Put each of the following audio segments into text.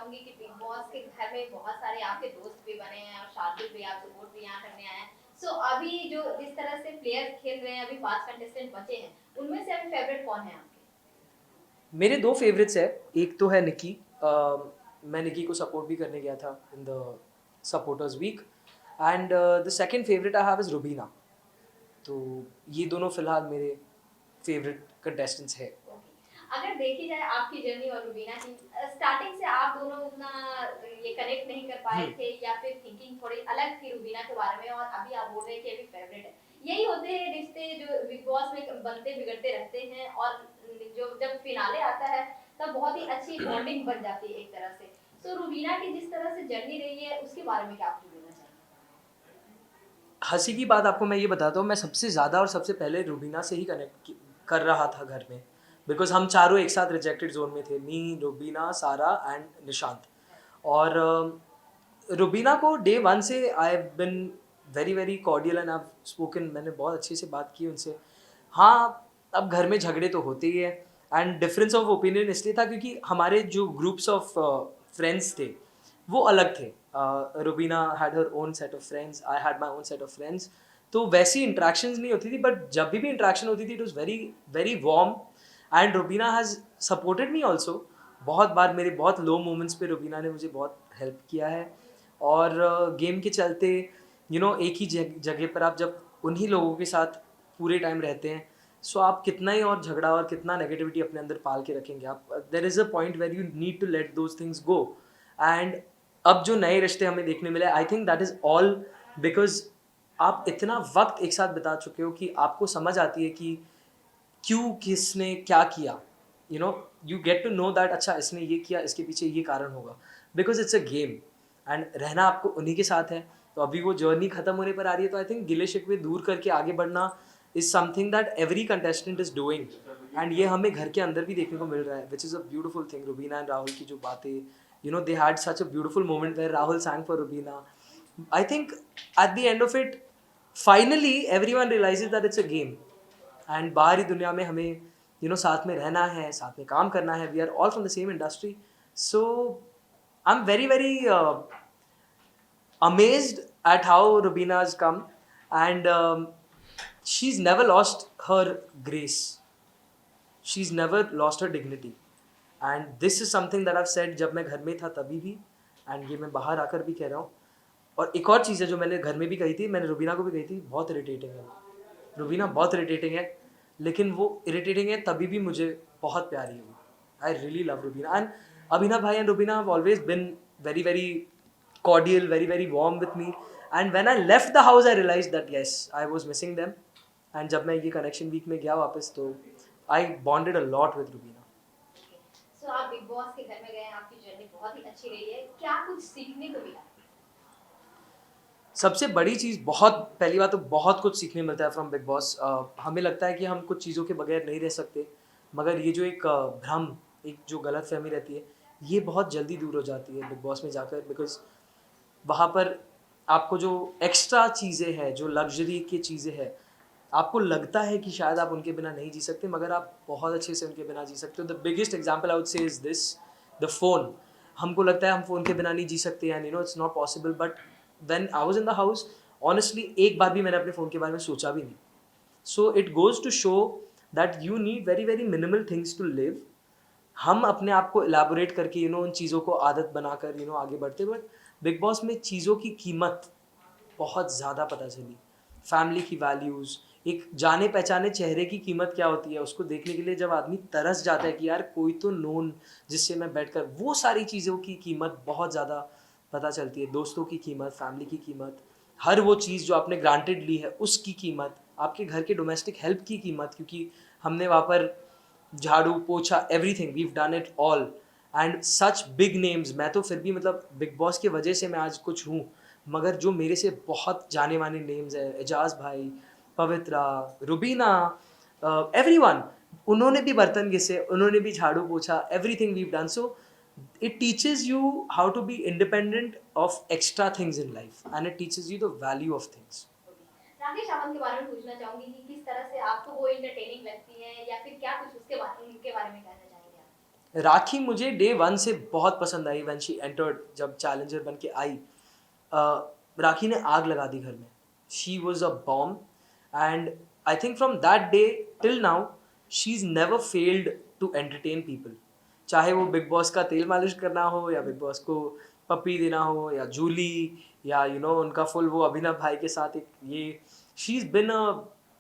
चाहूँगी कि big boss के घर में बहुत सारे आपके दोस्त भी बने हैं और शार्दुल भी आप सपोर्ट भी यहाँ करने आए हैं। सो अभी जो जिस तरह से प्लेयर्स खेल रहे हैं, अभी 5 कंटेस्टेंट बचे हैं, उनमें से अभी फेवरेट कौन है आपके? मेरे दो फेवरेट्स है। एक तो है निकी। मैं निकी को सपोर्ट भी करने गया था in the supporters week. And the second favourite I have is Rubina. तो ये दोनों फिलहाल मेरे फेवरेट कंटेस्टेंट्स है। ओके। अगर देखी जाए आपकी जर्नी और रुबीना की, स्टार्टिंग से आप दोनों उतना ये कनेक्ट नहीं कर पाए थे या फिर थिंकिंग थोड़ी अलग थी रुबीना के बारे में, और अभी आप बोल रहे हैं कि अभी फेवरेट है। यही होते हैं रिश्ते जो बिग बॉस में बनते बिगड़ते रहते हैं, और जो जब फिनाले आता है तब बहुत ही अच्छी बॉन्डिंग बन जाती है एक तरह से। सो रुबीना की जिस तरह से जर्नी रही है उसके बारे में क्या आप बोलना चाहेंगे? हंसी की बात आपको मैं ये बताता हूँ, मैं सबसे ज़्यादा और सबसे पहले रुबीना से ही कनेक्ट कर रहा था घर में। बिकॉज हम चारों एक साथ रिजेक्टेड जोन में थे, मी, रुबीना, सारा एंड निशांत। और रुबीना को डे वन से I have been very very cordial and I spoken. मैंने बहुत अच्छे से बात की उनसे। हाँ, अब घर में झगड़े तो होते ही है। एंड डिफरेंस ऑफ ओपिनियन इसलिए था क्योंकि हमारे जो ग्रुप्स ऑफ फ्रेंड्स थे वो अलग थे। Rubina had her own set of friends, I had my own set of friends. तो वैसी इंट्रैक्शंस नहीं होती थी, बट जब भी इंट्रैक्शन होती थी it was very very warm. And Rubina has supported me also. बहुत बार मेरे बहुत लो मोमेंट्स पे रुबीना ने मुझे बहुत हेल्प किया है। और गेम के चलते एक ही जगह पर आप जब उन्हीं लोगों के साथ पूरे टाइम रहते हैं, सो आप कितना ही और झगड़ा और कितना नेगेटिविटी अपने अंदर पाल के रखेंगे। आप there is a point where you need to let those things go. And अब जो नए रिश्ते हमें देखने मिले, I think that is all because आप इतना वक्त एक साथ बिता चुके हो कि आपको समझ आती है कि क्यों किसने क्या किया। You get to know that अच्छा इसने ये किया, इसके पीछे ये कारण होगा। Because it's a game and रहना आपको उन्हीं के साथ है। तो अभी वो जर्नी खत्म होने पर आ रही है, तो आई थिंक गिले शिकवे दूर करके आगे बढ़ना is something that every contestant is doing. And ये हमें घर के अंदर भी देखने को मिल रहा है, which is a beautiful thing. Rubina and Rahul की जो बातें, they had such a beautiful moment where Rahul sang for Rubina. I think at the end of it, finally everyone realizes that it's a game। And बाहरी दुनिया में हमें साथ में रहना है, साथ में काम करना है। We are all from the same industry. So I am very very amazed at how Rubina has come, and she's never lost her grace. She's never lost her dignity. And this is something that I've said जब मैं घर में था तभी भी, and ये मैं बाहर आकर भी कह रहा हूँ। और एक और चीज़ है जो मैंने घर में भी कही थी, मैंने रुबीना को भी कही थी, बहुत इरिटेटिंग है रुबीना, बहुत इरिटेटिंग है। लेकिन वो इरिटेटिंग है तभी भी मुझे बहुत प्यारी है वो। I really love Rubina and Abhinav भाई and Rubina have always been very very cordial, very very warm with me. And when I left the house, I realized that yes, I was missing them. And जब मैं ये connection weak में गया वापस, तो I bonded a lot with Rubina. सो आप big boss के घर में गए, आपकी जर्नी बहुत ही अच्छी रही है, क्या कुछ सीखने को मिला? सबसे बड़ी चीज़, बहुत पहली बात तो बहुत कुछ सीखने मिलता है फ्रॉम बिग बॉस। हमें लगता है कि हम कुछ चीज़ों के बगैर नहीं रह सकते, मगर ये जो एक भ्रम, एक जो गलत फहमी रहती है, ये बहुत जल्दी दूर हो जाती है बिग बॉस में जाकर। बिकॉज वहाँ पर आपको जो एक्स्ट्रा चीज़ें हैं, जो लग्जरी की चीज़ें हैं, आपको लगता है कि शायद आप उनके बिना नहीं जी सकते, मगर आप बहुत अच्छे से उनके बिना जी सकते हो। The biggest example I would say is this, the phone. हमको लगता है हम फ़ोन के बिना नहीं जी सकते, and it's not possible. But when I was in the house, honestly एक बार भी मैंने अपने फ़ोन के बारे में सोचा भी नहीं। So it goes to show that you need very very minimal things to live. हम अपने आप को इलाबोरेट करके उन चीज़ों को आदत बनाकर आगे बढ़ते। बट बिग बॉस में चीज़ों की कीमत बहुत ज़्यादा पता चली। फैमिली की वैल्यूज़, एक जाने पहचाने चेहरे की कीमत क्या होती है, उसको देखने के लिए जब आदमी तरस जाता है कि यार कोई तो नोन जिससे मैं बैठकर, वो सारी चीज़ों की कीमत बहुत ज़्यादा पता चलती है। दोस्तों की कीमत, फैमिली की कीमत, हर वो चीज़ जो आपने ग्रांटेड ली है उसकी कीमत, आपके घर के डोमेस्टिक हेल्प की कीमत, क्योंकि हमने वहाँ पर झाड़ू पोछा everything, we done it all. And such big names, मैं तो फिर भी मतलब बिग बॉस की वजह से मैं आज कुछ हूँ, मगर जो मेरे से बहुत जाने माने नेम्स है, एजाज भाई, पवित्रा, रुबीना, एवरीवन, उन्होंने भी बर्तन घिसे, उन्होंने भी झाड़ू पोछा, everything we done. So it teaches you how to be independent of extra things in life, and it teaches you the value of things. Rakesh Sawant के बारे में पूछना चाहूंगी कि किस तरह से आपको वो एंटरटेनिंग लगती है, या फिर क्या कुछ उसके बारे उनके बारे में कहना चाहेंगे आप? राखी मुझे डे वन से बहुत पसंद आई व्हेन शी एंटर्ड, जब चैलेंजर बन के आई। राखी ने आग लगा दी घर में। She was a bomb and I think from that day till now she is never failed to entertain people. चाहे वो बिग बॉस का तेल मालिश करना हो, या बिग बॉस को पप्पी देना हो, या जूली, या उनका फुल वो अभिनव भाई के साथ एक ये,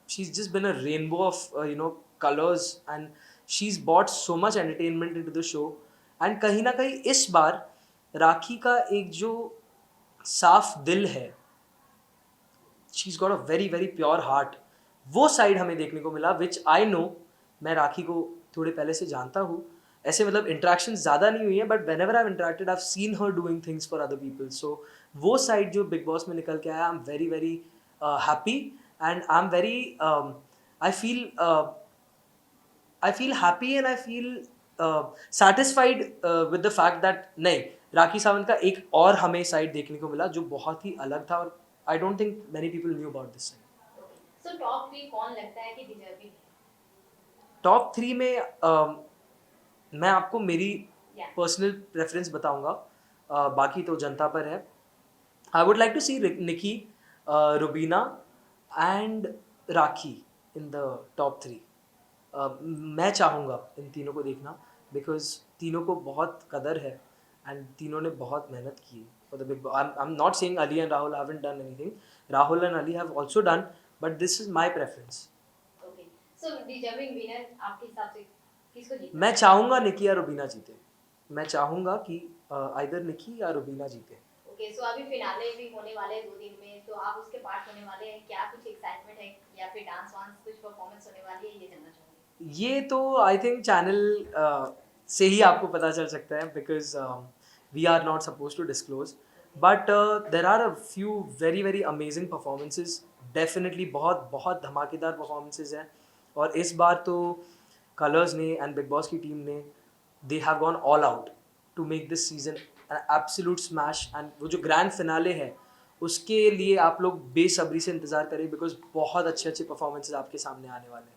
she's just been a rainbow of colors, and she's brought so much entertainment into the show. And कहीं ना कहीं इस बार राखी का एक जो साफ दिल है, she's got a very very pure heart, वो साइड हमें देखने को मिला, which I know। मैं राखी को थोड़े पहले से जानता हूँ, ऐसे मतलब इंटरेक्शन ज़्यादा नहीं हुई है, but whenever I interacted I seen her doing things for other people. So वो साइड जो बिग बॉस में निकल के आया, I am very very happy, and I am very I feel happy, and I feel satisfied with the fact that नहीं, राखी सावंत का एक और हमें साइड देखने को मिला जो बहुत ही अलग था, और I don't think many people knew about this side. So top 3 कौन लगता है कि डिजर्विंग है? टॉप 3 में मैं आपको मेरी Yeah. पर्सनल प्रेफरेंस बताऊंगा, बाकी तो जनता पर है। I would like to see Nikki, Rubina and Rakhi in the top 3। मैं चाहूँगा इन तीनों को देखना, बिकॉज तीनों को बहुत कदर है एंड तीनों ने बहुत मेहनत की for the big. I am not saying Ali and Rahul haven't done anything, Rahul and Ali have also done, but this is my preference. Okay, so deserving winner आपके हिसाब से किसको जीतना? मैं चाहूँगा निकी या रुबीना जीते। मैं चाहूँगा कि आइदर निकी या रुबीना जीते। ओके, सो अभी फिनाले भी होने वाले हैं 2 दिन में, तो आप उसके पार्ट होने वाले हैं, क्या कुछ एक्साइटमेंट है या फिर डांस वांस कुछ परफॉर्मेंस होने वाली है, ये जानना चाहूँगी। ये तो आई थिंक चैनल से ही आपको पता चल सकता है, because we are not suppose to disclose, but there are a few very very amazing performances, definitely बहुत बहुत धमाकेदार परफॉर्मेंसेज हैं। और इस बार तो कलर्स ने एंड बिग बॉस की टीम ने, they have gone all out to make this season an absolute smash. And वो जो ग्रैंड फिनाले है उसके लिए आप लोग बेसब्री से इंतज़ार करें, बिकॉज बहुत अच्छे अच्छे परफॉर्मेंसेज आपके सामने आने वाले हैं।